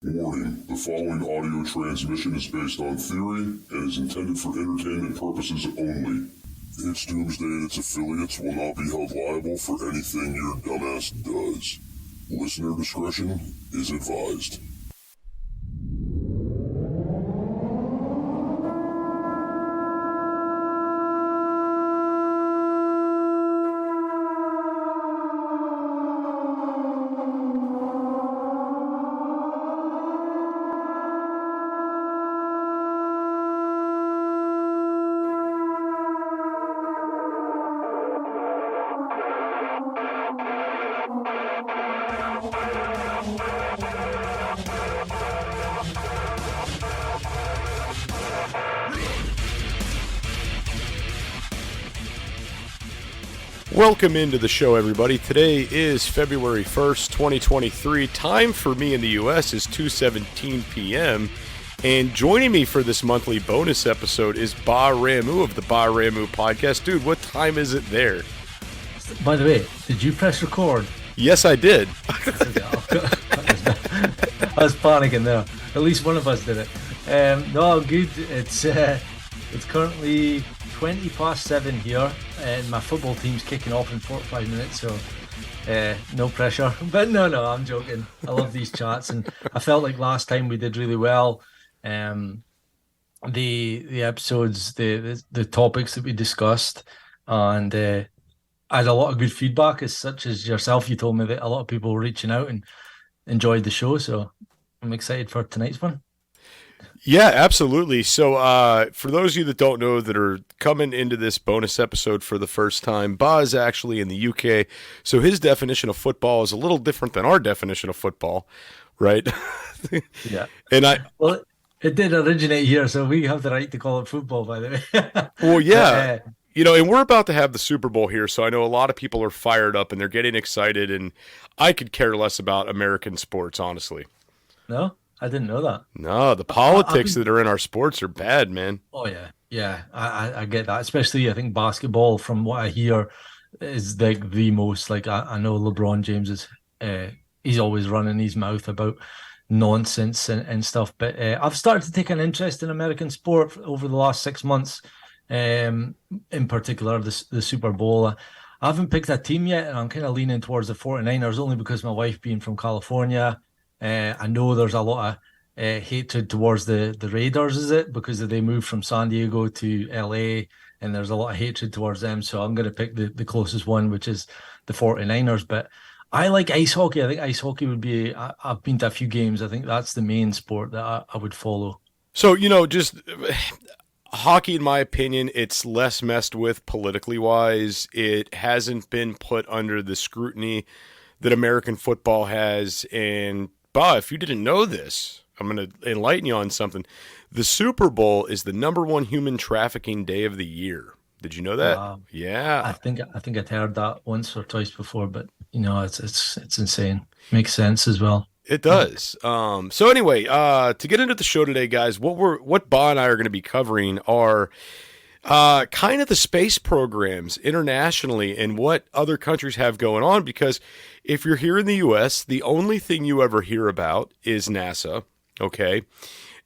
Warning, the following audio transmission is based on theory and is intended for entertainment purposes only. It's Doomsday and its affiliates will not be held liable for anything your dumbass does. Listener discretion is advised. Welcome into the show, everybody. Today is February 1st, 2023. Time for me in the U.S. is 2:17 p.m. And joining me for this monthly bonus episode is Baa Ram Ewe of the Baa Ram Ewe podcast. Dude, what time is it there? By the way, did you press record? Yes, I did. I was panicking there. At least one of us did it. No, good. It's currently 20 past 7 here, and my football team's kicking off in 45 minutes, so no pressure. But no, I'm joking. I love these chats, and I felt like last time we did really well. The episodes, the topics that we discussed, and I had a lot of good feedback, as such as yourself. You told me that a lot of people were reaching out and enjoyed the show, so I'm excited for tonight's one. Yeah, absolutely. So for those of you that don't know that are coming into this bonus episode for the first time, Baa is actually in the UK, so his definition of football is a little different than our definition of football, right? Yeah. Well, it did originate here, so we have the right to call it football, by the way. Well, yeah. You know, and we're about to have the Super Bowl here, so I know a lot of people are fired up and they're getting excited, and I could care less about American sports, honestly. No? I didn't know that. No, the politics that are in our sports are bad, man. Oh, yeah. I get that. Especially, I think basketball, from what I hear, is like the most, like, I know LeBron James is, he's always running his mouth about nonsense and stuff. But I've started to take an interest in American sport over the last 6 months, in particular, the Super Bowl. I haven't picked a team yet, and I'm kind of leaning towards the 49ers, only because my wife being from California. I know there's a lot of hatred towards the Raiders, is it? Because they moved from San Diego to LA, and there's a lot of hatred towards them. So I'm going to pick the closest one, which is the 49ers. But I like ice hockey. I think ice hockey would be, I've been to a few games. I think that's the main sport that I would follow. So, just hockey, in my opinion, it's less messed with politically wise. It hasn't been put under the scrutiny that American football has. And Baa, if you didn't know this, I'm going to enlighten you on something. The Super Bowl is the number one human trafficking day of the year. Did you know that? Yeah. I think I'd heard that once or twice before, but it's insane. Makes sense as well. It does. So anyway, to get into the show today, guys, what Baa and I are going to be covering are kind of the space programs internationally and what other countries have going on, because if you're here in the U.S., the only thing you ever hear about is NASA, okay?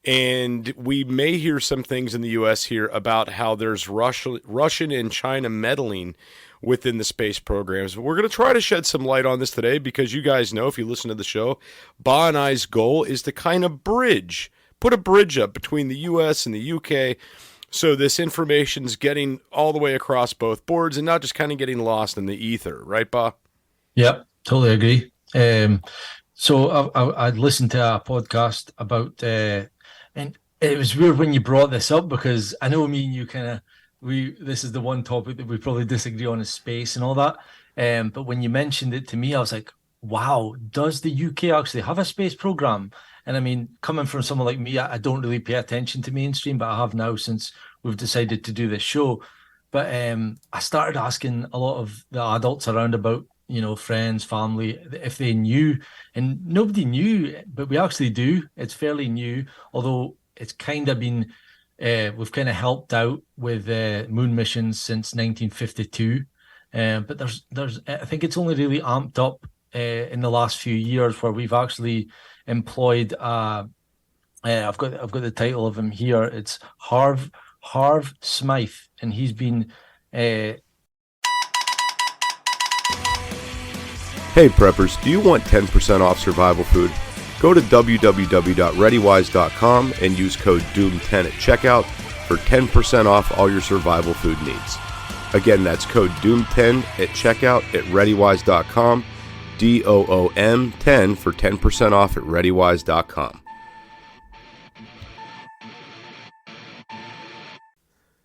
And we may hear some things in the U.S. here about how there's Russian and China meddling within the space programs. But we're going to try to shed some light on this today, because you guys know, if you listen to the show, Baa and I's goal is to kind of put a bridge up between the U.S. and the U.K., so this information's getting all the way across both boards and not just kind of getting lost in the ether. Right, Baa? Yep, totally agree. So I'd listened to a podcast about, and it was weird when you brought this up, because I know me and you this is the one topic that we probably disagree on, is space and all that. But when you mentioned it to me, I was like, wow, does the UK actually have a space program? And I mean, coming from someone like me, I don't really pay attention to mainstream, but I have now since we've decided to do this show. But I started asking a lot of the adults around about, friends, family, if they knew, and nobody knew, but we actually do. It's fairly new, although it's kind of been, we've kind of helped out with moon missions since 1952. But there's I think it's only really amped up in the last few years, where we've actually employed. I've got the title of him here. It's Harv Smythe, and he's been. Hey preppers, do you want 10% off survival food? Go to www.readywise.com and use code DOOM10 at checkout for 10% off all your survival food needs. Again, that's code DOOM10 at checkout at readywise.com, DOOM10 for 10% off at readywise.com.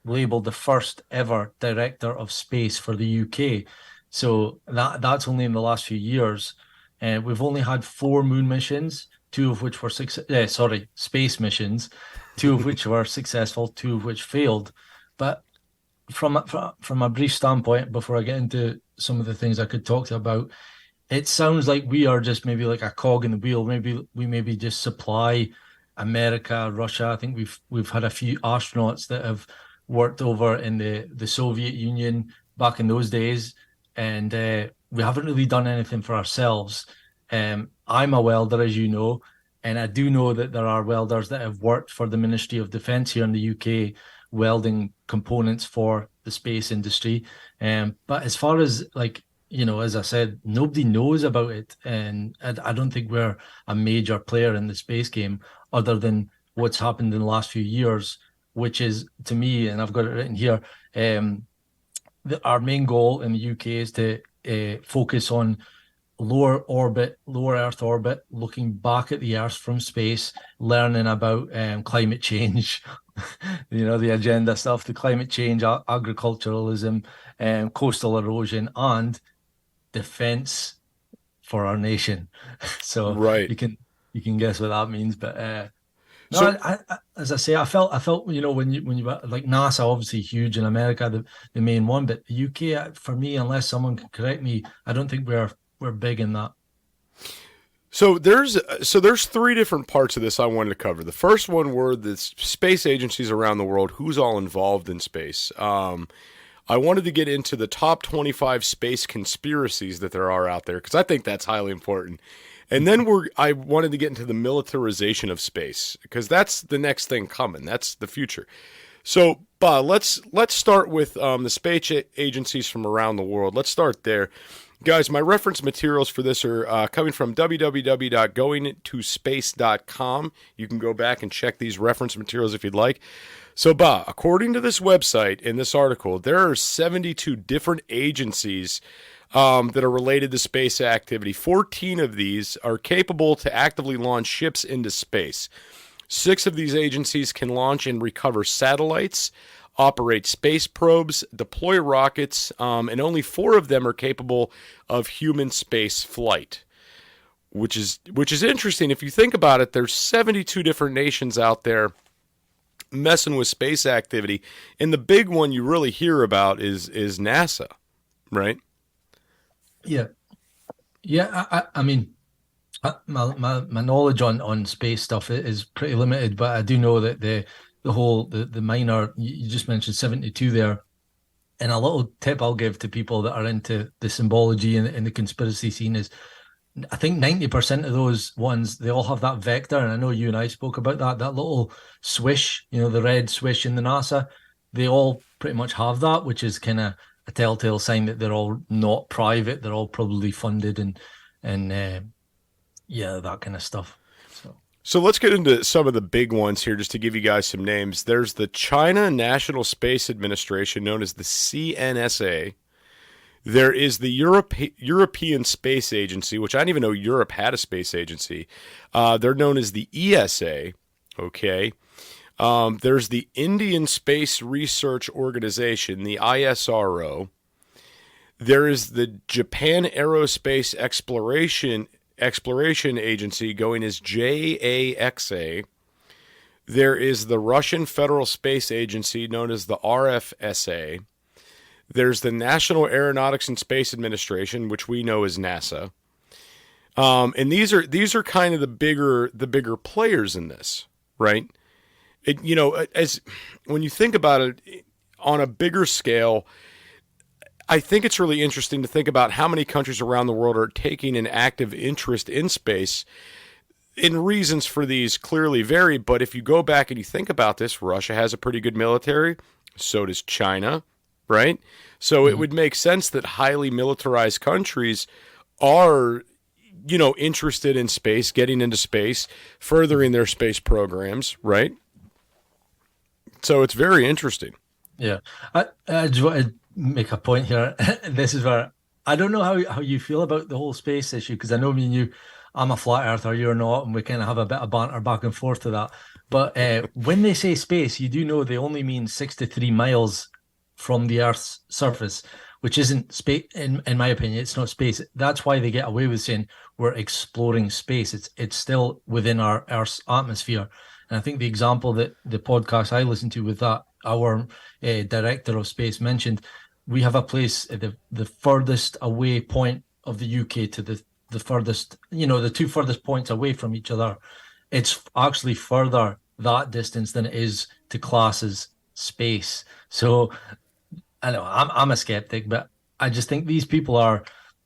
Labeled the first ever director of space for the UK. So that's only in the last few years. We've only had 4 moon missions, 2 of which were space missions, 2 of which were successful, 2 of which failed. But from a brief standpoint, before I get into some of the things I could talk to about, it sounds like we are just maybe like a cog in the wheel. Maybe we just supply America, Russia. I think we've had a few astronauts that have worked over in the Soviet Union back in those days, and we haven't really done anything for ourselves. I'm a welder, as you know, and I do know that there are welders that have worked for the Ministry of Defence here in the UK, welding components for the space industry. But as far as, like, you know, as I said, nobody knows about it, and I don't think we're a major player in the space game other than what's happened in the last few years, which is, to me, and I've got it written here, our main goal in the UK is to focus on lower Earth orbit, looking back at the Earth from space, learning about climate change, you know, the agenda stuff, the climate change, agriculturalism, coastal erosion, and defense for our nation. So right. you can guess what that means, but no, So, I, as I say, I felt, you know, when you like NASA, obviously huge in America, the main one, but the UK, for me, unless someone can correct me, I don't think we're big in that. So there's 3 different parts of this I wanted to cover. The first one were the space agencies around the world, who's all involved in space. I wanted to get into the top 25 space conspiracies that there are out there, because I think that's highly important. And then I wanted to get into the militarization of space, because that's the next thing coming. That's the future. So, Baa, let's start with the space agencies from around the world. Let's start there. Guys, my reference materials for this are coming from www.goingtospace.com. You can go back and check these reference materials if you'd like. So, Baa, according to this website in this article, there are 72 different agencies that are related to space activity. 14 of these are capable to actively launch ships into space. 6 of these agencies can launch and recover satellites, operate space probes, deploy rockets, and only 4 of them are capable of human space flight, which is interesting. If you think about it, there's 72 different nations out there messing with space activity, and the big one you really hear about is NASA, right? Yeah. I mean, my knowledge on space stuff is pretty limited, but I do know that the minor, you just mentioned 72 there, and a little tip I'll give to people that are into the symbology and the conspiracy scene is, I think 90% of those ones, they all have that vector, and I know you and I spoke about that little swish, you know, the red swish in the NASA. They all pretty much have that, which is kind of a telltale sign that they're all not private. They're all probably funded and that kind of stuff. So let's get into some of the big ones here, just to give you guys some names. There's the China National Space Administration, known as the CNSA. There is the European Space Agency, which I didn't even know Europe had a space agency. They're known as the ESA. Okay. There's the Indian Space Research Organization, the ISRO. There is the Japan Aerospace Exploration Agency, going as JAXA. There is the Russian Federal Space Agency, known as the RFSA. There's the National Aeronautics and Space Administration, which we know as NASA. And these are kind of the bigger players in this, right? As when you think about it on a bigger scale, I think it's really interesting to think about how many countries around the world are taking an active interest in space. and reasons for these clearly vary, but if you go back and you think about this, Russia has a pretty good military, so does China, right? So it would make sense that highly militarized countries are, interested in space, getting into space, furthering their space programs, right? So it's very interesting. Yeah. I just want to make a point here. This is where I don't know how you feel about the whole space issue, because I know me and you, I'm a flat earther, you're not, and we kind of have a bit of banter back and forth to that. But when they say space, you do know they only mean 63 miles from the Earth's surface, which isn't space, in my opinion. It's not space. That's why they get away with saying we're exploring space. It's still within our Earth's atmosphere. And I think the example that the podcast I listened to with that, our director of space mentioned, we have a place at the furthest away point of the UK to the furthest, the two furthest points away from each other. It's actually further that distance than it is to class space. So I know I'm a skeptic, but I just think these people are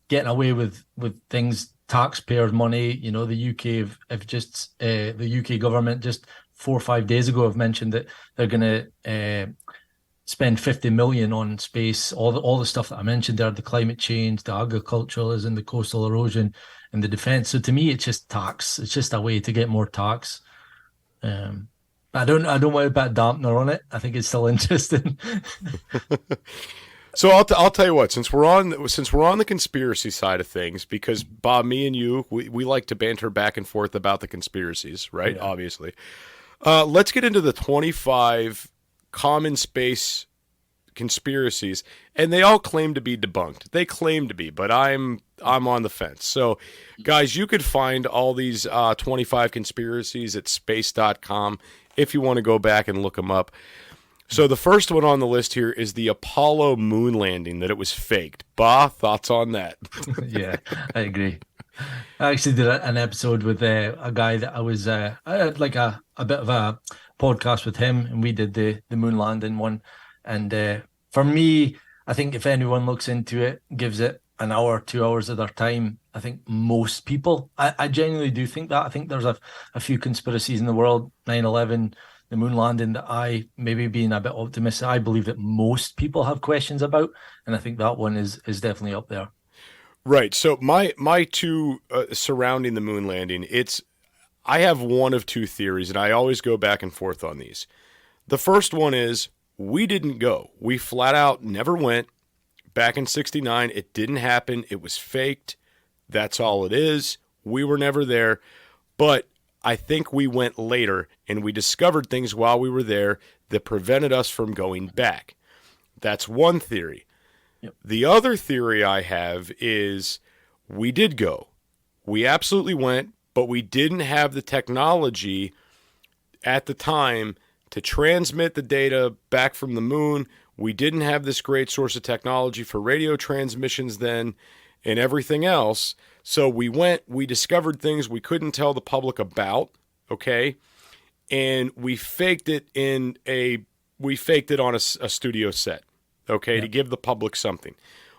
getting away with things, taxpayers' money. The UK have just the UK government just 4 or 5 days ago have mentioned that they're going to spend 50 million on space. All the stuff that I mentioned there, the climate change, the agriculturalism, the coastal erosion, and the defense. So to me, it's just tax. It's just a way to get more tax. I don't want to put a dampener on it. I think it's still interesting. So I'll tell you what. Since we're on the conspiracy side of things, because Bob, me and you, we like to banter back and forth about the conspiracies, right? Yeah. Obviously, let's get into the 25 common space conspiracies, and they all claim to be debunked. They claim to be, but I'm on the fence. So, guys, you could find all these 25 conspiracies at space.com if you want to go back and look them up. So the first one on the list here is the Apollo moon landing, that it was faked. Baa, thoughts on that? Yeah, I agree. I actually did an episode with a guy that I had like a bit of a podcast with him, and we did the moon landing one. And for me, I think if anyone looks into it, gives it an hour, 2 hours of their time, I think most people, I genuinely do think that. I think there's a few conspiracies in the world, 9/11, the moon landing, that I, maybe being a bit optimistic, I believe that most people have questions about. And I think that one is definitely up there. Right. So my two surrounding the moon landing, I have one of two theories, and I always go back and forth on these. The first one is we didn't go. We flat out never went. Back in 1969, it didn't happen. It was faked. That's all it is. We were never there. But I think we went later, and we discovered things while we were there that prevented us from going back. That's one theory. Yep. The other theory I have is we did go. We absolutely went, but we didn't have the technology at the time to transmit the data back from the moon. We didn't have this great source of technology for radio transmissions then and everything else. So we went, we discovered things we couldn't tell the public about, okay? And we faked it on a studio set, okay, to give the public something.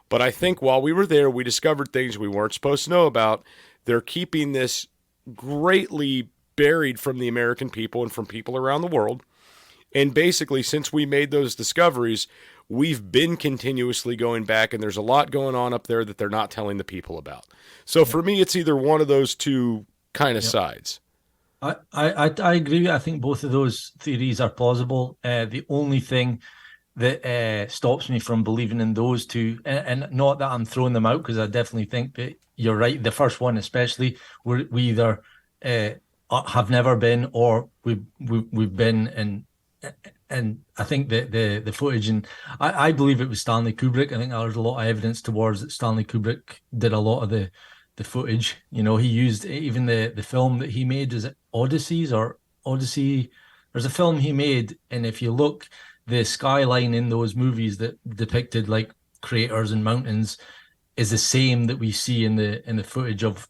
But I think while we were there, we discovered things we weren't supposed to know about. They're keeping this greatly buried from the American people and from people around the world. And basically, since we made those discoveries, we've been continuously going back, and there's a lot going on up there that they're not telling the people about. So for me, it's either one of those two kind of sides. I agree. I think both of those theories are plausible. The only thing that stops me from believing in those two, and not that I'm throwing them out, because I definitely think that you're right. The first one, especially, we either have never been, or we've been, and I think that the footage, and I believe it was Stanley Kubrick. I think there's a lot of evidence towards that Stanley Kubrick did a lot of the footage. He used even the film that he made. Is it Odyssey? There's a film he made, and if you look, the skyline in those movies that depicted like craters and mountains is the same that we see in the footage of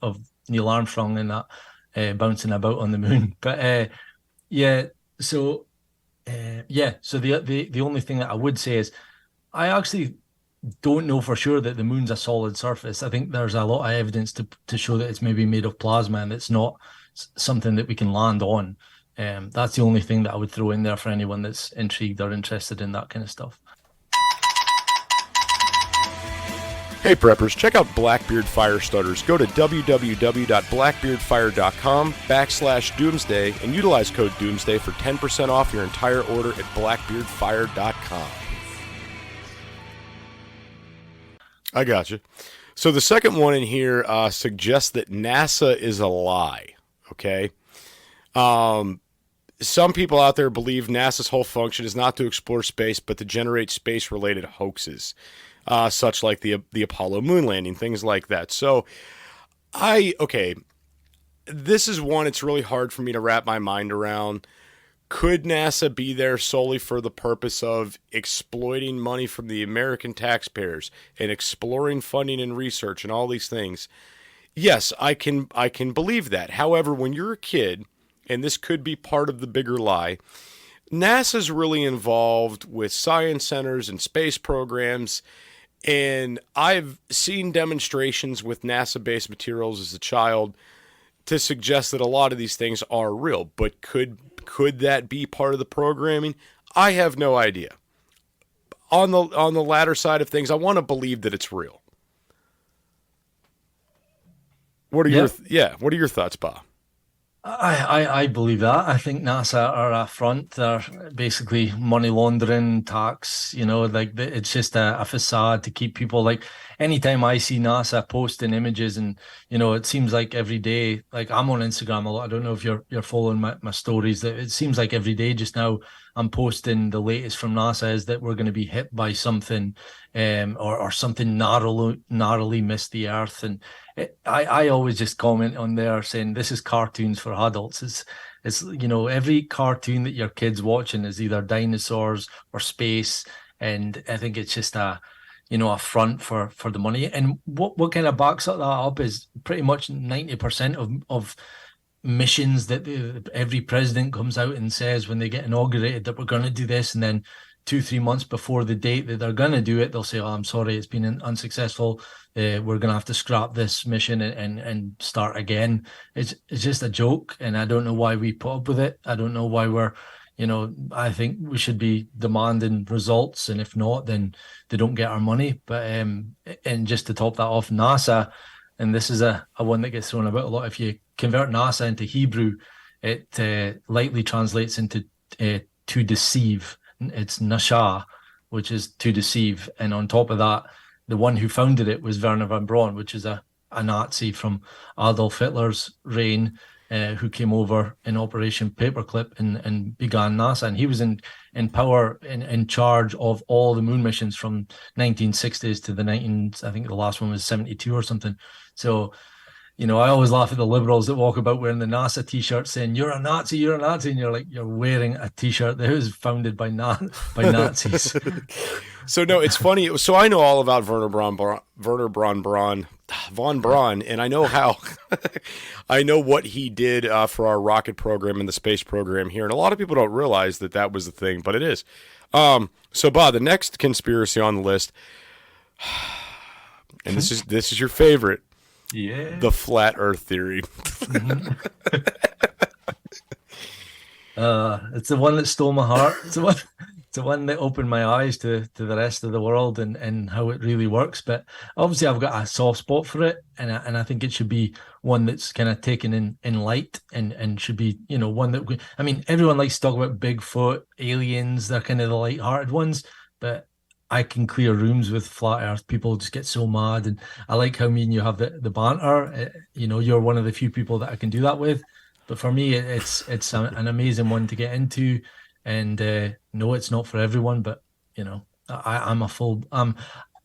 Neil Armstrong and that bouncing about on the moon. But so the only thing that I would say is I actually don't know for sure that the moon's a solid surface. I think there's a lot of evidence to show that it's maybe made of plasma and it's not something that we can land on. That's the only thing that I would throw in there for anyone that's intrigued or interested in that kind of stuff. Hey preppers, check out Blackbeard Fire Starters. Go to www.blackbeardfire.com/doomsday and utilize code doomsday for 10% off your entire order at blackbeardfire.com. I got you. So the second one in here suggests that NASA is a lie. Okay. Some people out there believe NASA's whole function is not to explore space, but to generate space-related hoaxes, such like the Apollo moon landing, things like that. So, this is one it's really hard for me to wrap my mind around. Could NASA be there solely for the purpose of exploiting money from the American taxpayers and exploring funding and research and all these things? Yes, I can believe that. However, when you're a kid, and this could be part of the bigger lie, NASA's really involved with science centers and space programs, and I've seen demonstrations with NASA-based materials as a child to suggest that a lot of these things are real. But could that be part of the programming? I have no idea. On the latter side of things, I want to believe that it's real. What are your thoughts, Baa? I believe that. I think NASA are a front. They're basically money laundering, tax, it's just a facade to keep people, like, anytime I see NASA posting images and, it seems like every day, like, I'm on Instagram a lot. I don't know if you're following my stories. It seems like every day just now I'm posting the latest from NASA is that we're going to be hit by something or something narrowly missed the earth. And I always just comment on there saying this is cartoons for adults. It's every cartoon that your kid's watching is either dinosaurs or space, and I think it's just a front for the money. And what kind of backs that up is pretty much 90% of missions that every president comes out and says when they get inaugurated that we're going to do this, and then 2-3 months before the date that they're going to do it, they'll say, "Oh, I'm sorry, it's been unsuccessful. We're going to have to scrap this mission and start again." It's just a joke, and I don't know why we put up with it. I don't know why we're, I think we should be demanding results, and if not, then they don't get our money. But and just to top that off, NASA, and this is a one that gets thrown about a lot. If you convert NASA into Hebrew, it likely translates into to deceive. It's Nasha, which is to deceive. And on top of that, the one who founded it was Werner von Braun, which is a Nazi from Adolf Hitler's reign, who came over in Operation Paperclip and began NASA. And he was in power, in charge of all the moon missions from 1960s to the 19s. I think the last one was 72 or something. So, I always laugh at the liberals that walk about wearing the NASA t-shirt saying, "You're a Nazi, and you're like, you're wearing a t-shirt that was founded by Nazis. So no, it's funny. So I know all about Werner von Braun, and I know how, I know what he did for our rocket program and the space program here. And a lot of people don't realize that was the thing, but it is. So Baa, the next conspiracy on the list, and this is your favorite. Yeah. The flat Earth theory. It's the one that stole my heart. It's the one that opened my eyes to the rest of the world and how it really works. But obviously I've got a soft spot for it, and I think it should be one that's kind of taken in light and should be, one that everyone likes to talk about Bigfoot, aliens, they're kind of the light-hearted ones, but I can clear rooms with flat Earth. People just get so mad, and I like how me and you have the banter. You're one of the few people that I can do that with. But for me, it's an amazing one to get into, and no, it's not for everyone. But I'm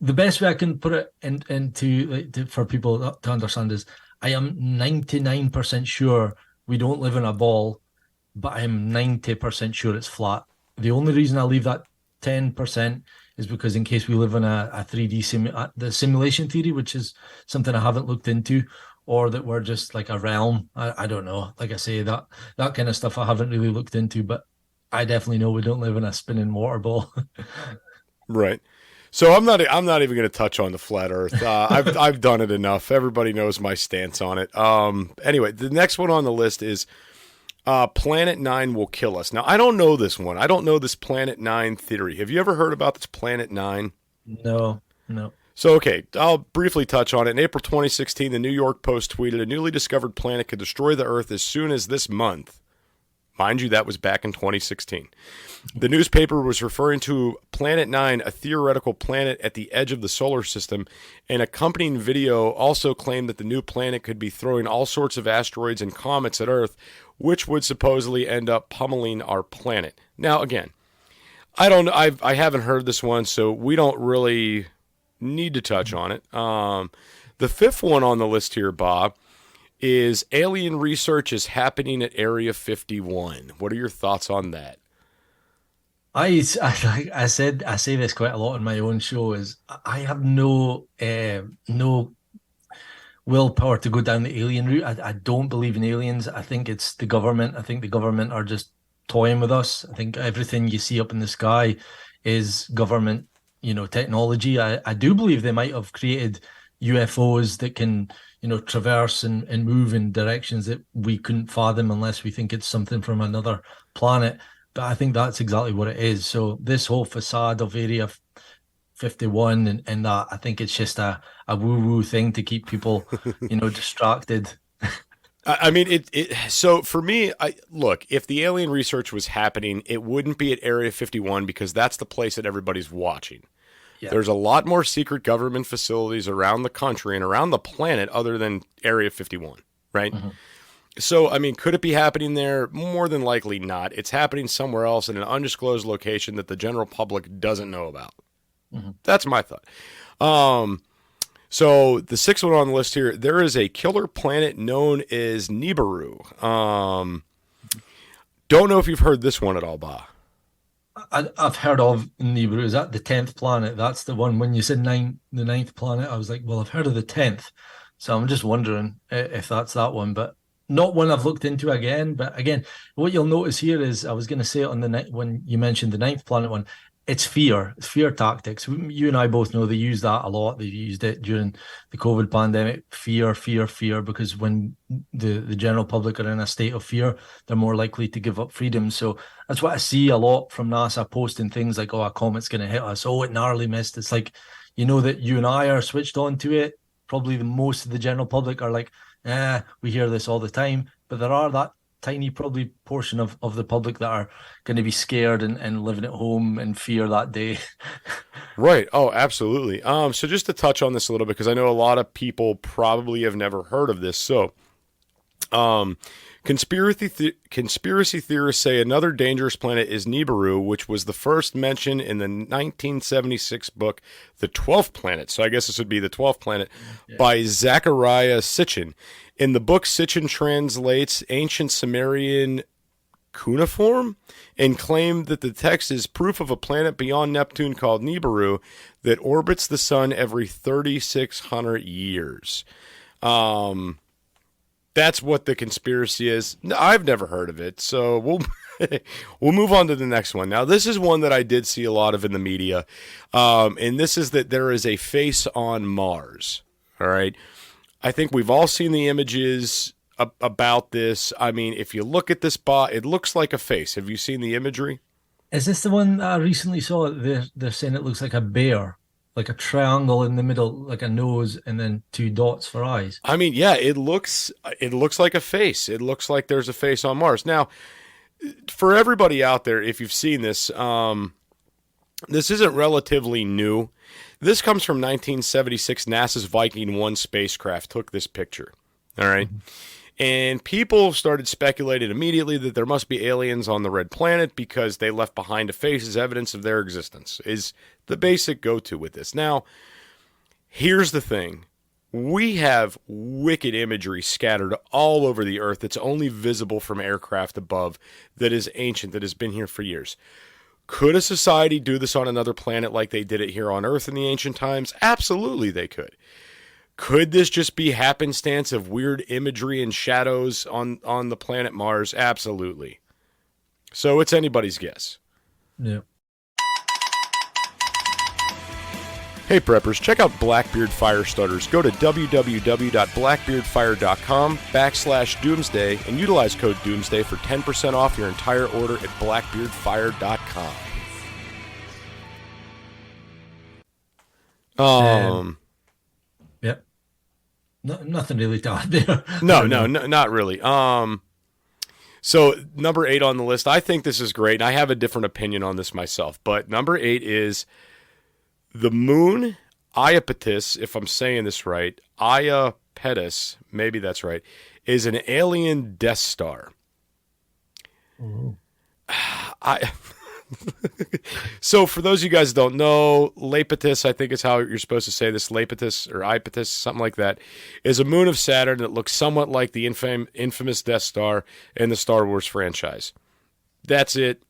the best way I can put it into for people to understand is I am 99% sure we don't live in a ball, but I'm 90% sure it's flat. The only reason I leave that 10% is because in case we live in a 3D the simulation theory, which is something I haven't looked into, or that we're just like a realm. I don't know. Like I say, that kind of stuff I haven't really looked into, but I definitely know we don't live in a spinning water ball. Right. So I'm not even going to touch on the flat Earth. I've done it enough. Everybody knows my stance on it. Anyway, the next one on the list is Planet 9 will kill us. Now, I don't know this one. I don't know this Planet 9 theory. Have you ever heard about this Planet 9? No. So, okay, I'll briefly touch on it. In April 2016, the New York Post tweeted, a newly discovered planet could destroy the Earth as soon as this month. Mind you, that was back in 2016. The newspaper was referring to Planet 9, a theoretical planet at the edge of the solar system. An accompanying video also claimed that the new planet could be throwing all sorts of asteroids and comets at Earth, which would supposedly end up pummeling our planet. Now, again, I haven't heard this one, so we don't really need to touch on it. The fifth one on the list here, Bob, is alien research is happening at Area 51. What are your thoughts on that? I say this quite a lot on my own show, is I have no willpower to go down the alien route. I don't believe in aliens. I think it's the government. I think the government are just toying with us. I think everything you see up in the sky is government, technology. I do believe they might have created UFOs that can, traverse and move in directions that we couldn't fathom unless we think it's something from another planet. But I think that's exactly what it is. So this whole facade of Area 51 and that, I think it's just a woo-woo thing to keep people, distracted. I mean, so for me, look, if the alien research was happening, it wouldn't be at Area 51 because that's the place that everybody's watching. Yeah. There's a lot more secret government facilities around the country and around the planet other than Area 51, right? Mm-hmm. So, I mean, could it be happening there? More than likely not. It's happening somewhere else in an undisclosed location that the general public doesn't know about. Mm-hmm. That's my thought. So the sixth one on the list here, there is a killer planet known as Nibiru. Don't know if you've heard this one at all, Baa. I've heard of Nibiru. Is that the 10th planet? That's the one. When you said the 9th planet, I was like, well, I've heard of the 10th. So I'm just wondering if that's that one, but not one I've looked into again. But again, what you'll notice here is, I was going to say it on when you mentioned the 9th planet one, it's fear tactics. You and I both know they use that a lot. They used it during the COVID pandemic. Fear, because when the general public are in a state of fear, they're more likely to give up freedom. So that's what I see a lot from NASA posting things like, oh, a comet's going to hit us. Oh, it narrowly missed. It's like, that you and I are switched on to it. Probably most of the general public are like, we hear this all the time. But there are that tiny probably portion of the public that are going to be scared and living at home in fear that day. Right. Oh, absolutely. So just to touch on this a little bit, because I know a lot of people probably have never heard of this. So conspiracy theorists say another dangerous planet is Nibiru, which was the first mentioned in the 1976 book, The 12th Planet. So I guess this would be The 12th Planet by Zachariah Sitchin. In the book, Sitchin translates ancient Sumerian cuneiform and claimed that the text is proof of a planet beyond Neptune called Nibiru that orbits the sun every 3,600 years. That's what the conspiracy is. I've never heard of it, so we'll move on to the next one. Now, this is one that I did see a lot of in the media, and this is that there is a face on Mars. All right. I think we've all seen the images about this. I mean, if you look at this bot, it looks like a face. Have you seen the imagery? Is this the one I recently saw? They're saying it looks like a bear, like a triangle in the middle, like a nose, and then 2 dots for eyes. I mean, yeah, it looks like a face. It looks like there's a face on Mars. Now, for everybody out there, if you've seen this, this isn't relatively new. This comes from 1976. NASA's Viking 1 spacecraft took this picture. All right. Mm-hmm. And people started speculating immediately that there must be aliens on the red planet because they left behind a face as evidence of their existence, is the basic go-to with this. Now, here's the thing. We have wicked imagery scattered all over the Earth that's only visible from aircraft above, that is ancient, that has been here for years. Could a society do this on another planet like they did it here on Earth in the ancient times? Absolutely they could. Could this just be happenstance of weird imagery and shadows on the planet Mars? Absolutely. So it's anybody's guess. Yeah. Hey preppers, check out Blackbeard Fire Starters. Go to www.blackbeardfire.com/doomsday and utilize code doomsday for 10% off your entire order at blackbeardfire.com. Yep. Nothing really to add there. No, not really. So number 8 on the list, I think this is great. I have a different opinion on this myself, but number 8 is the moon, Iapetus, if I'm saying this right, Iapetus, maybe that's right, is an alien Death Star. So for those of you guys who don't know, Iapetus, I think is how you're supposed to say this, Iapetus or Iapetus, something like that, is a moon of Saturn that looks somewhat like the infamous Death Star in the Star Wars franchise. That's it.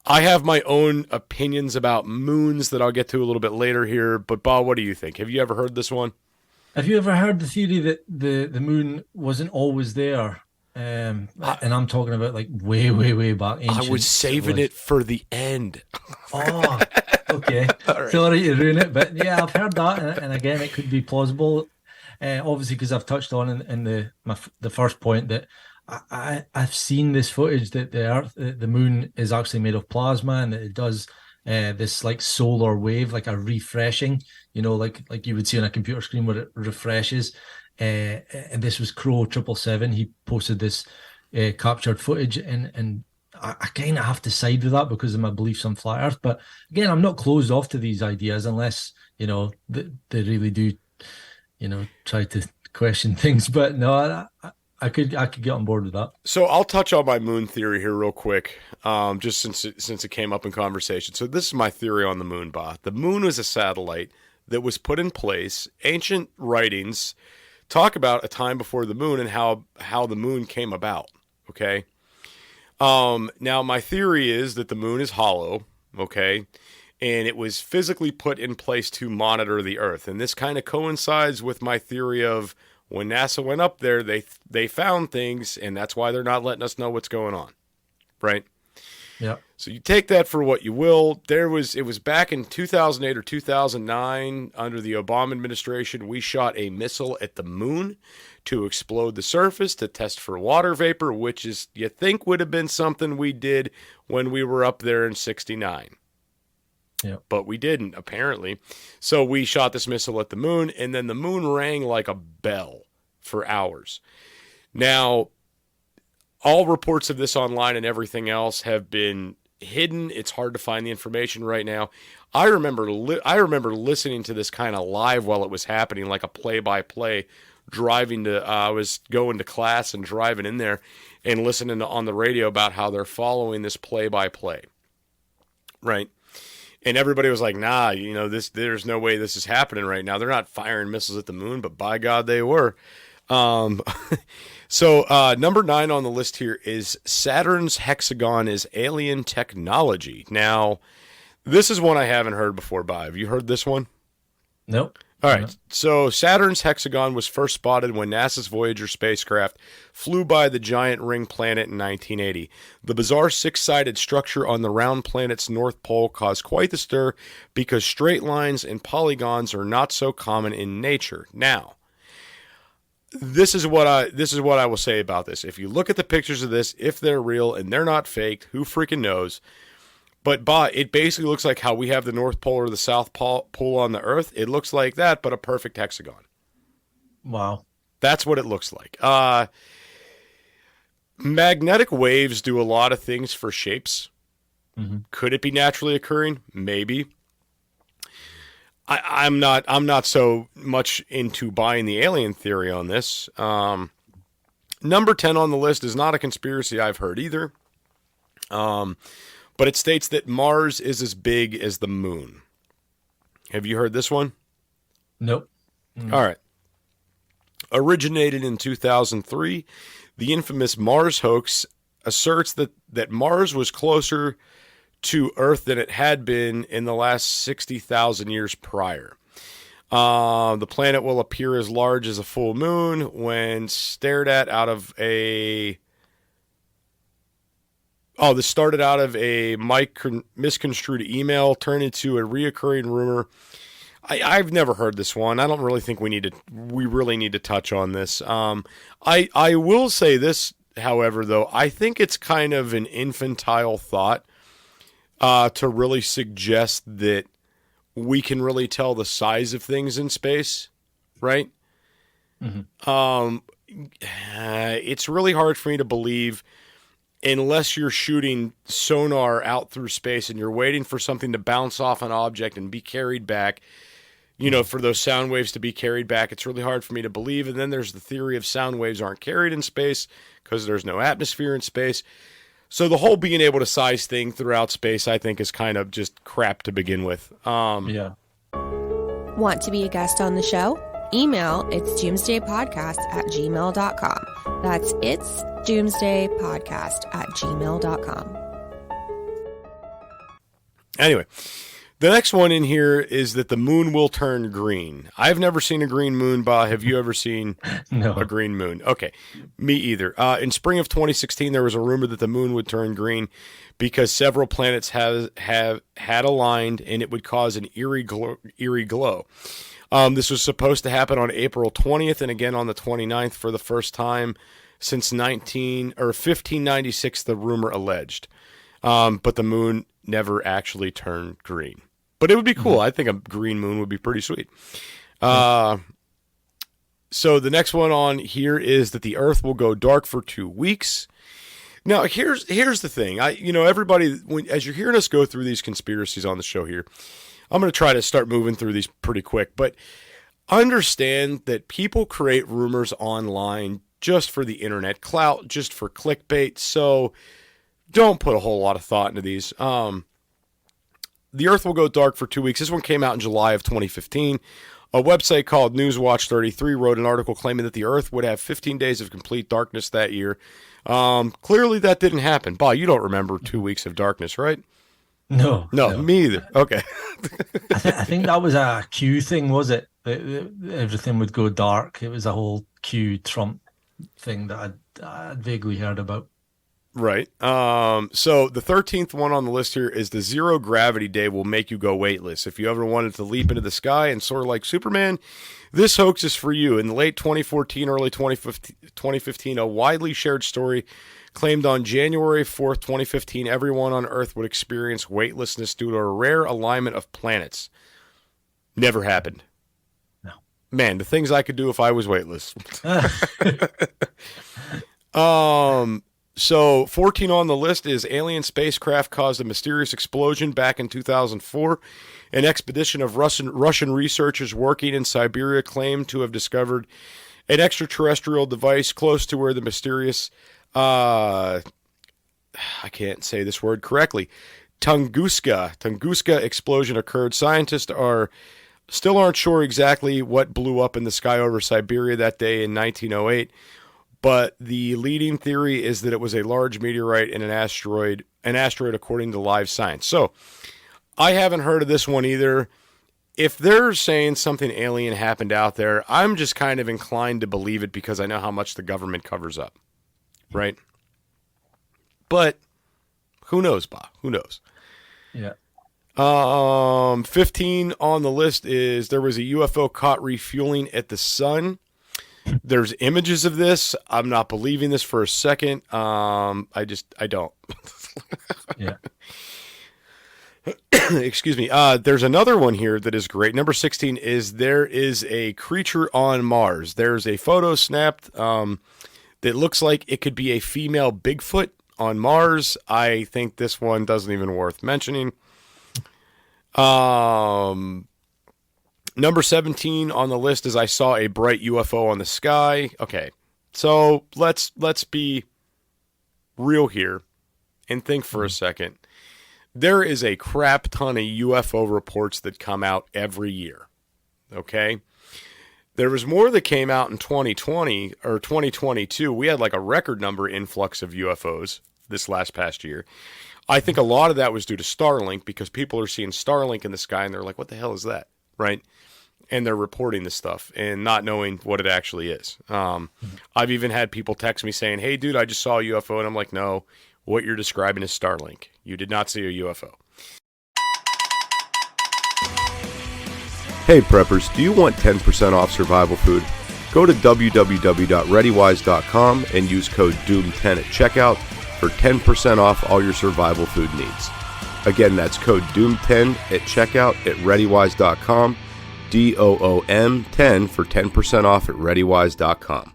I have my own opinions about moons that I'll get to a little bit later here, but Baa, what do you think? Have you ever heard this one? Have you ever heard the theory that the moon wasn't always there? And I'm talking about like way back. I was saving it for the end. Oh, okay. Right. Sorry to ruin it, but yeah, I've heard that, and again, it could be plausible. Obviously, because I've touched on in the first point that I've seen this footage that the moon is actually made of plasma, and that it does this like solar wave, like a refreshing, like you would see on a computer screen where it refreshes. And this was Crow 777. He posted this captured footage, and I kind of have to side with that because of my beliefs on flat Earth. But again, I'm not closed off to these ideas unless they really do, try to question things. But no, I could get on board with that. So I'll touch on my moon theory here real quick, just since it came up in conversation. So this is my theory on the moon, Baa. The moon was a satellite that was put in place. Ancient writings talk about a time before the moon and how the moon came about, okay? Now, my theory is that the moon is hollow, okay? And it was physically put in place to monitor the Earth. And this kind of coincides with my theory of when NASA went up there, they found things, and that's why they're not letting us know what's going on, right? Yeah. So you take that for what you will. It was back in 2008 or 2009 under the Obama administration. We shot a missile at the moon to explode the surface to test for water vapor, which is you think would have been something we did when we were up there in '69. Yeah. But we didn't, apparently. So we shot this missile at the moon, and then the moon rang like a bell for hours. Now, all reports of this online and everything else have been hidden. It's hard to find the information right now. I remember listening to this kind of live while it was happening, like a play-by-play, driving to, I was going to class and driving in there and listening on the radio about how they're following this play-by-play, right? And everybody was like, nah, there's no way this is happening right now. They're not firing missiles at the moon, but by God, they were. So number 9 on the list here is Saturn's hexagon is alien technology. Now, this is one I haven't heard before, Baa. Have you heard this one? Nope. All right. So Saturn's hexagon was first spotted when NASA's Voyager spacecraft flew by the giant ring planet in 1980. The bizarre six-sided structure on the round planet's north pole caused quite the stir because straight lines and polygons are not so common in nature. Now, this is what I will say about this. If you look at the pictures of this, if they're real and they're not faked, who freaking knows? But it basically looks like how we have the North Pole or the South Pole on the Earth. It looks like that, but a perfect hexagon. Wow. That's what it looks like. Magnetic waves do a lot of things for shapes. Mm-hmm. Could it be naturally occurring? Maybe. I'm not so much into buying the alien theory on this. Number 10 on the list is not a conspiracy I've heard either. But it states that Mars is as big as the moon. Have you heard this one? Nope. All right. Originated in 2003, the infamous Mars hoax asserts that Mars was closer to Earth than it had been in the last 60,000 years prior. The planet will appear as large as a full moon when stared at out of a Oh, this started out of a misconstrued email, turned into a reoccurring rumor. I've never heard this one. I don't really think we really need to touch on this. I will say this, however, though, I think it's kind of an infantile thought to really suggest that we can really tell the size of things in space, right? Mm-hmm. It's really hard for me to believe, unless you're shooting sonar out through space and you're waiting for something to bounce off an object and be carried back, for those sound waves to be carried back. It's really hard for me to believe. And then there's the theory of sound waves aren't carried in space because there's no atmosphere in space. So the whole being able to size thing throughout space, I think, is kind of just crap to begin with. Yeah. Want to be a guest on the show? Email itsdoomsdaypodcast@gmail.com. That's itsdoomsdaypodcast@gmail.com. Anyway, the next one in here is that the moon will turn green. I've never seen a green moon, Baa. Have you ever seen a green moon? Okay, me either. In spring of 2016, there was a rumor that the moon would turn green because several planets had aligned and it would cause an eerie glow. This was supposed to happen on April 20th and again on the 29th for the first time since 1596, the rumor alleged. But the moon never actually turned green. But it would be cool. Mm-hmm. I think a green moon would be pretty sweet. So the next one on here is that the Earth will go dark for 2 weeks. Now, here's the thing. Everybody, as you're hearing us go through these conspiracies on the show here, I'm going to try to start moving through these pretty quick. But understand that people create rumors online just for the internet clout, just for clickbait. So don't put a whole lot of thought into these. The Earth will go dark for 2 weeks. This one came out in July of 2015. A website called Newswatch 33 wrote an article claiming that the Earth would have 15 days of complete darkness that year. Clearly that didn't happen. Baa, you don't remember 2 weeks of darkness, right? No, me either. Okay. I think that was a Q thing, was it? That everything would go dark. It was a whole Q Trump thing that I'd vaguely heard about. Right. So the 13th one on the list here is the zero gravity day will make you go weightless. If you ever wanted to leap into the sky and soar like Superman, this hoax is for you. In the late 2014, early 2015, a widely shared story claimed on January 4th, 2015, everyone on Earth would experience weightlessness due to a rare alignment of planets. Never happened. No. Man, the things I could do if I was weightless. So 14 on the list is alien spacecraft caused a mysterious explosion back in 2004. An expedition of Russian researchers working in Siberia claimed to have discovered an extraterrestrial device close to where the mysterious, I can't say this word correctly, Tunguska explosion occurred. Scientists still aren't sure exactly what blew up in the sky over Siberia that day in 1908. But the leading theory is that it was a large meteorite and an asteroid according to Live Science. So I haven't heard of this one either. If they're saying something alien happened out there, I'm just kind of inclined to believe it because I know how much the government covers up, right? But who knows, Baa? Who knows? Yeah. 15 on the list is there was a UFO caught refueling at the sun. There's images of this. I'm not believing this for a second. I don't. Yeah. Excuse me. There's another one here that is great. Number 16 is there is a creature on Mars. There's a photo snapped that looks like it could be a female Bigfoot on Mars. I think this one doesn't even worth mentioning. Number 17 on the list is I saw a bright UFO on the sky. Okay, so let's be real here and think for a second. There is a crap ton of UFO reports that come out every year, okay? There was more that came out in 2020 or 2022. We had like a record number influx of UFOs this past year. I think a lot of that was due to Starlink because people are seeing Starlink in the sky and they're like, what the hell is that, right? and they're reporting this stuff and not knowing what it actually is. I've even had people text me saying, "Hey, dude, I just saw a UFO," and I'm like, "No, what you're describing is Starlink. You did not see a UFO." Hey, preppers, do you want 10% off survival food? Go to www.readywise.com and use code DOOM10 at checkout for 10% off all your survival food needs. Again, that's code DOOM10 at checkout at readywise.com, DOOM10 for 10% off at readywise.com.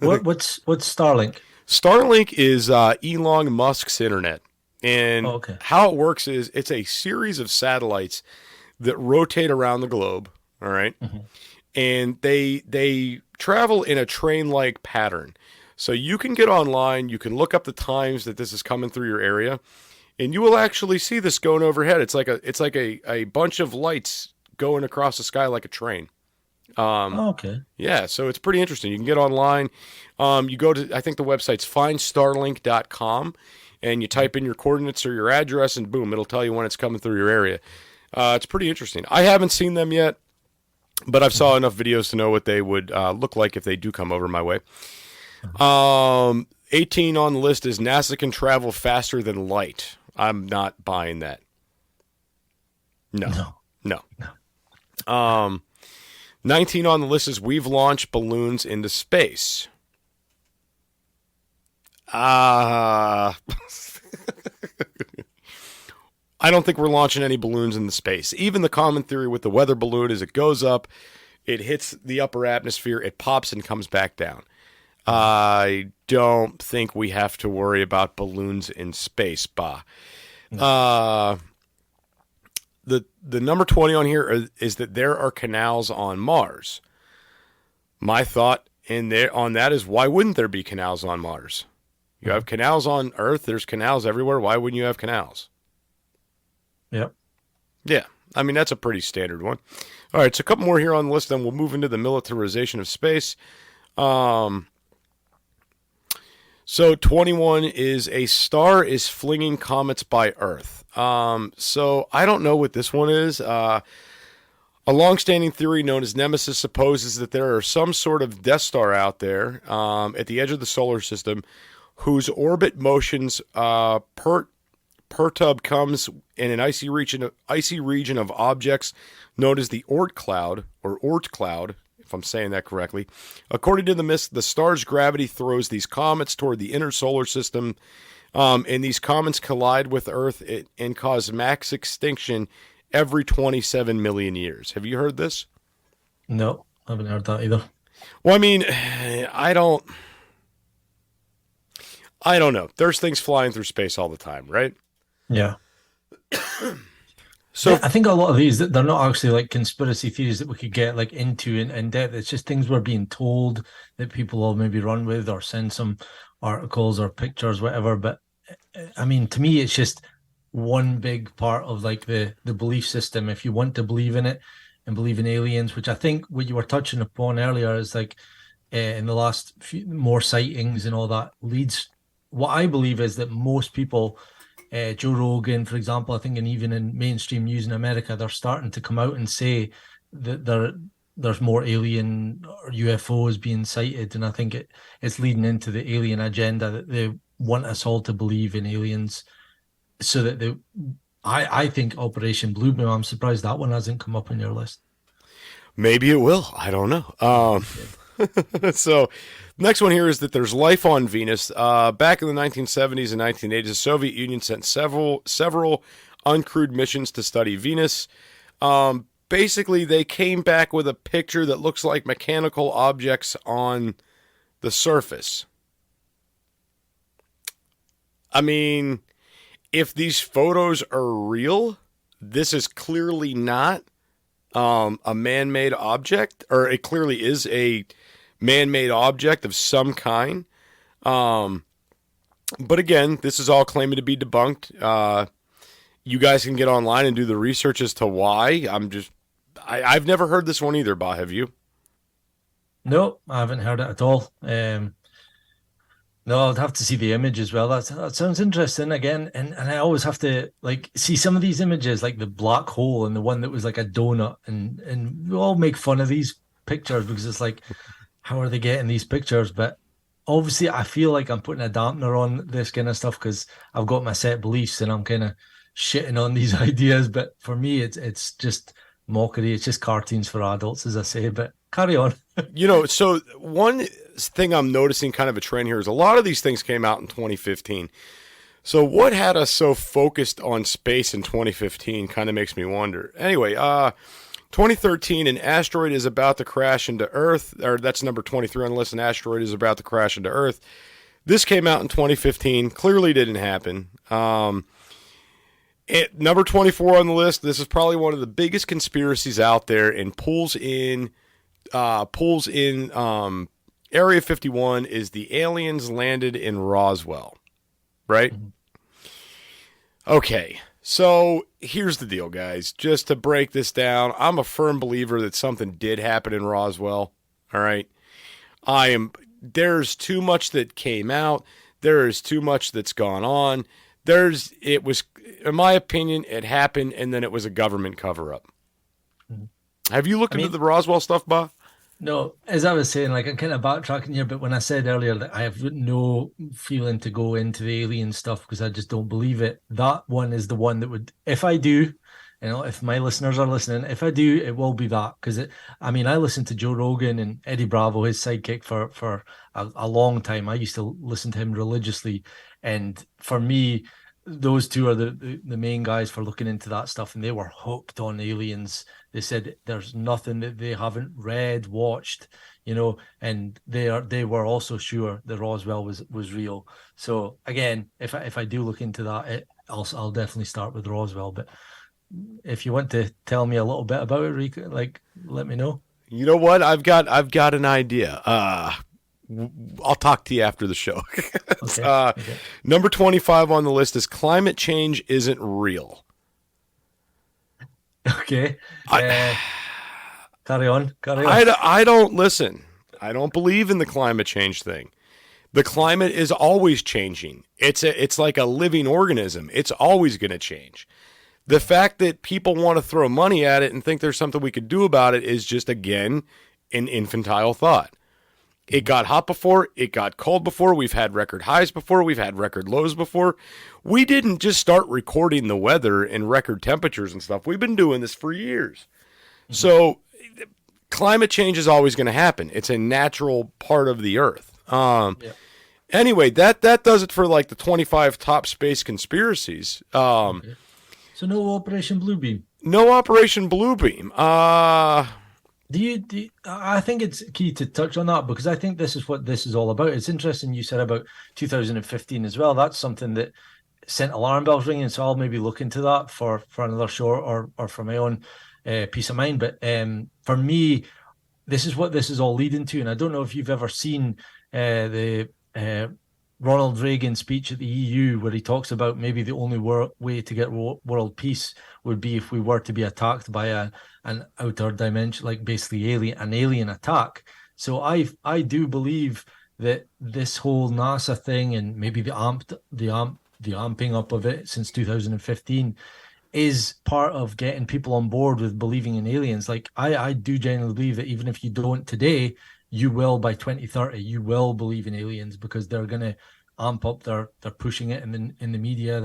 What's Starlink? Starlink is Elon Musk's internet. And how it works is it's a series of satellites that rotate around the globe, all right? And they travel in a train-like pattern. So you can get online, you can look up the times that this is coming through your area, and you will actually see this going overhead. It's like a bunch of lights going across the sky like a train. Yeah, so it's pretty interesting. You can get online. You go to, I think the website's findstarlink.com, and you type in your coordinates or your address, and boom, it'll tell you when it's coming through your area. It's pretty interesting. I haven't seen them yet, but I've saw enough videos to know what they would look like if they do come over my way. 18 on the list is NASA can travel faster than light. I'm not buying that. No. 19 on the list is we've launched balloons into space. I don't think we're launching any balloons into space. Even the common theory with the weather balloon is it goes up, it hits the upper atmosphere, it pops and comes back down. I don't think we have to worry about balloons in space, Baa. The number 20 on here is that there are canals on Mars. My thought on that is, why wouldn't there be canals on Mars? You have canals on Earth. There's canals everywhere. Why wouldn't you have canals? Yep. Yeah. I mean, that's a pretty standard one. All right. So a couple more here on the list, then we'll move into the militarization of space. So 21 is a star is flinging comets by Earth. So I don't know what this one is. A long-standing theory known as Nemesis supposes that there are some sort of Death Star out there at the edge of the solar system whose orbit motions perturb comes in an icy region of objects known as the Oort cloud, if I'm saying that correctly. According to the myth, the star's gravity throws these comets toward the inner solar system, and these comets collide with Earth and cause mass extinction every 27 million years. Have you heard this? No, I haven't heard that either. Well, I mean, I don't know. There's things flying through space all the time, right? Yeah. So yeah, I think a lot of these, they're not actually like conspiracy theories that we could get like into in depth. It's just things we're being told that people will maybe run with or send some articles or pictures, whatever. But I mean, to me, it's just one big part of like the belief system. If you want to believe in it and believe in aliens, which I think what you were touching upon earlier is like in the last few more sightings and all that leads. What I believe is that most people, Joe Rogan, for example, I think, and even in mainstream news in America, they're starting to come out and say that there's more alien or UFOs being sighted, and I think it's leading into the alien agenda that they want us all to believe in aliens, so that I think Operation Blue Boom. I'm surprised that one hasn't come up on your list. Maybe it will. I don't know. So next one here is that there's life on Venus. Back in the 1970s and 1980s, the Soviet Union sent several uncrewed missions to study Venus. Basically, they came back with a picture that looks like mechanical objects on the surface. I mean, if these photos are real, this is clearly not a man-made object, or it clearly is a man-made object of some kind. But again, this is all claiming to be debunked. You guys can get online and do the research as to why. I've never heard this one either, Baa. Have you? No, I haven't heard it at all. No, I'd have to see the image as well. That sounds interesting again. And I always have to like see some of these images, like the black hole and the one that was like a donut, and we all make fun of these pictures because it's like, how are they getting these pictures? But obviously I feel like I'm putting a dampener on this kind of stuff because I've got my set beliefs and I'm kind of shitting on these ideas. But for me, it's just mockery. It's just cartoons for adults, as I say. But carry on. So one thing I'm noticing kind of a trend here is a lot of these things came out in 2015. So what had us so focused on space in 2015 kind of makes me wonder. Anyway, 2013, an asteroid is about to crash into Earth, or that's number 23 on the list, an asteroid is about to crash into Earth. This came out in 2015, clearly didn't happen. Number 24 on the list, this is probably one of the biggest conspiracies out there and pulls in Area 51 is the aliens landed in Roswell, right? Mm-hmm. Okay, so here's the deal, guys. Just to break this down, I'm a firm believer that something did happen in Roswell, all right? There's too much that came out. There is too much that's gone on. In my opinion, it happened, and then it was a government cover-up. Mm-hmm. Have you looked into the Roswell stuff, Baa? No, as I was saying, like I'm kind of backtracking here, but when I said earlier that I have no feeling to go into the alien stuff because I just don't believe it, that one is the one that would, if I do, if my listeners are listening, if I do, it will be that. Because I listened to Joe Rogan and Eddie Bravo, his sidekick, for a long time. I used to listen to him religiously. And for me, those two are the main guys for looking into that stuff. And they were hooked on aliens. They said there's nothing that they haven't read, watched, and they were also sure that Roswell was real. So again, if I do look into that, I'll definitely start with Roswell. But if you want to tell me a little bit about it, Rico, like let me know. You know what? I've got an idea. I'll talk to you after the show. Okay. Number 25 on the list is climate change isn't real. Okay. Carry on. I don't listen. I don't believe in the climate change thing. The climate is always changing. It's like a living organism. It's always going to change. The fact that people want to throw money at it and think there's something we could do about it is just, again, an infantile thought. It got hot before. It got cold before. We've had record highs before. We've had record lows before. We didn't just start recording the weather and record temperatures and stuff. We've been doing this for years. Mm-hmm. So climate change is always going to happen. It's a natural part of the earth. Anyway, that does it for like the 25 top space conspiracies. Okay. So no Operation Bluebeam. No Operation Bluebeam. Do you, I think it's key to touch on that because I think this is what this is all about. It's interesting you said about 2015 as well. That's something that sent alarm bells ringing. So I'll maybe look into that for another show or for my own peace of mind. But for me, this is what this is all leading to. And I don't know if you've ever seen the Ronald Reagan speech at the EU where he talks about maybe the only way to get world peace would be if we were to be attacked by an outer dimension, like basically an alien attack. So I do believe that this whole NASA thing and maybe the amping up of it since 2015 is part of getting people on board with believing in aliens. Like I do genuinely believe that even if you don't today, you will by 2030, you will believe in aliens because they're going to amp up, they're pushing it in the media.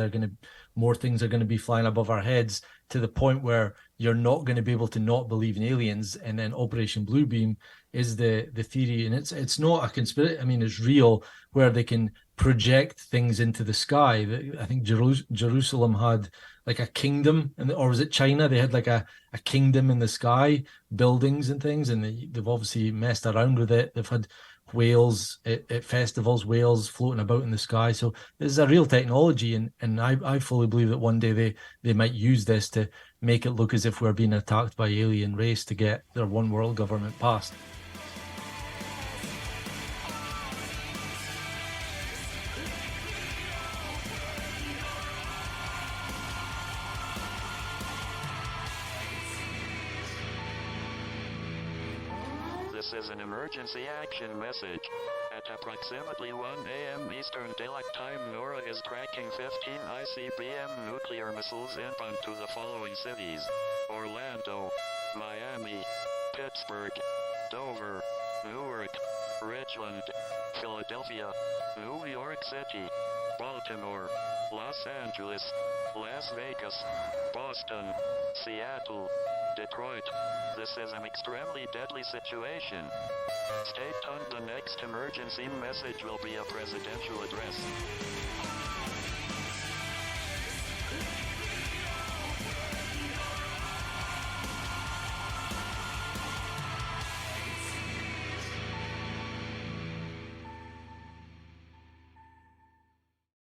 More things are going to be flying above our heads to the point where you're not going to be able to not believe in aliens. And then Operation Bluebeam is the theory, and it's not a conspiracy. I mean, it's real, where they can project things into the sky. I think Jerusalem had like a kingdom, or was it China? They had like a kingdom in the sky, buildings and things, and they've obviously messed around with it. They've had whales at festivals, whales floating about in the sky. So this is a real technology, and I fully believe that one day they might use this to make it look as if we're being attacked by alien race to get their one world government passed. This is an emergency action message. At approximately 1 a.m. Eastern Daylight Time, NORAD is tracking 15 ICBM nuclear missiles inbound to the following cities: Orlando, Miami, Pittsburgh, Dover, Newark, Richland, Philadelphia, New York City, Baltimore, Los Angeles, Las Vegas, Boston, Seattle, Detroit. This is an extremely deadly situation. Stay tuned. The next emergency message will be a presidential address.